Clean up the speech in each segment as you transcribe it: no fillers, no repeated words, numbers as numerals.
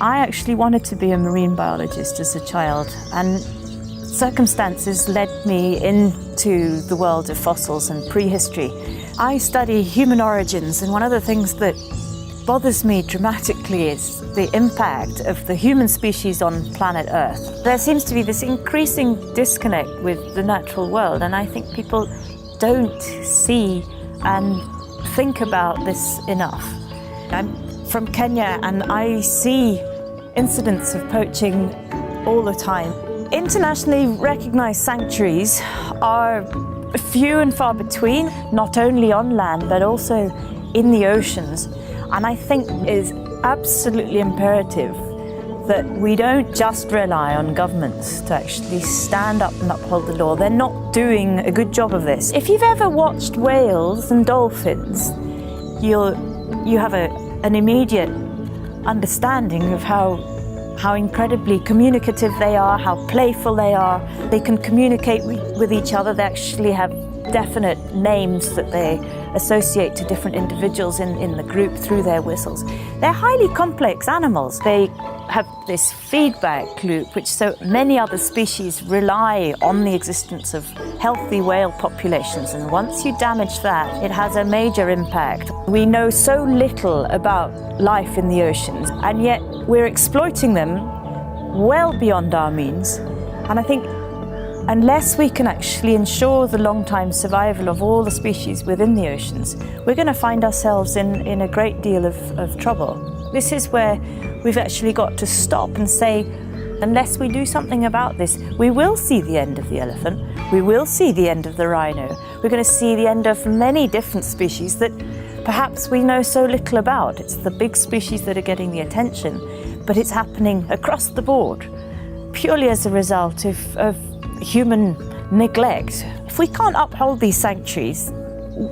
I actually wanted to be a marine biologist as a child, and circumstances led me into the world of fossils and prehistory. I study human origins, and one of the things that bothers me dramatically is the impact of the human species on planet Earth. There seems to be this increasing disconnect with the natural world, and I think people don't see and think about this enough. I'm from Kenya, and I see incidents of poaching all the time. Internationally recognized sanctuaries are few and far between, not only on land but also in the oceans. And I think it is absolutely imperative that we don't just rely on governments to actually stand up and uphold the law. They're not doing a good job of this. If you've ever watched whales and dolphins, you have an immediate understanding of how incredibly communicative they are, how playful they are. They can communicate with each other. They actually have definite names that they associate to different individuals in the group through their whistles. They're highly complex animals. They have this feedback loop, which so many other species rely on the existence of healthy whale populations, and once you damage that, it has a major impact. We know so little about life in the oceans, and yet we're exploiting them well beyond our means. And I think unless we can actually ensure the long-time survival of all the species within the oceans, we're going to find ourselves in a great deal of trouble. This is where we've actually got to stop and say, unless we do something about this, we will see the end of the elephant, we will see the end of the rhino, we're going to see the end of many different species that perhaps we know so little about. It's the big species that are getting the attention, but it's happening across the board, purely as a result of human neglect. If we can't uphold these sanctuaries,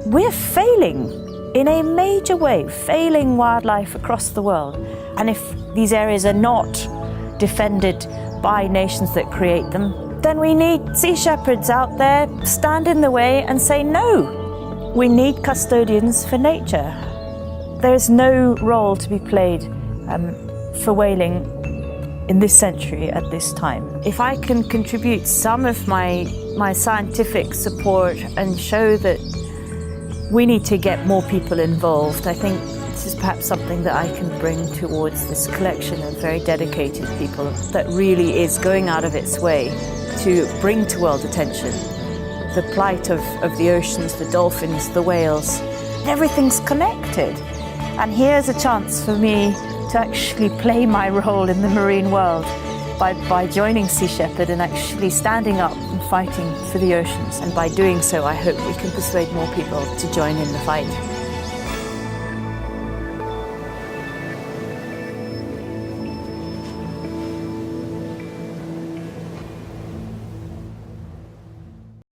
we're failing in a major way, failing wildlife across the world. And if these areas are not defended by nations that create them, then we need sea shepherds out there stand in the way and say no. We need custodians for nature. There's no role to be played for whaling in this century at this time. If I can contribute some of my scientific support and show that we need to get more people involved, I think this is perhaps something that I can bring towards this collection of very dedicated people that really is going out of its way to bring to world attention the plight of the oceans, the dolphins, the whales. Everything's connected. And here's a chance for me to actually play my role in the marine world by joining Sea Shepherd and actually standing up and fighting for the oceans. And by doing so, I hope we can persuade more people to join in the fight.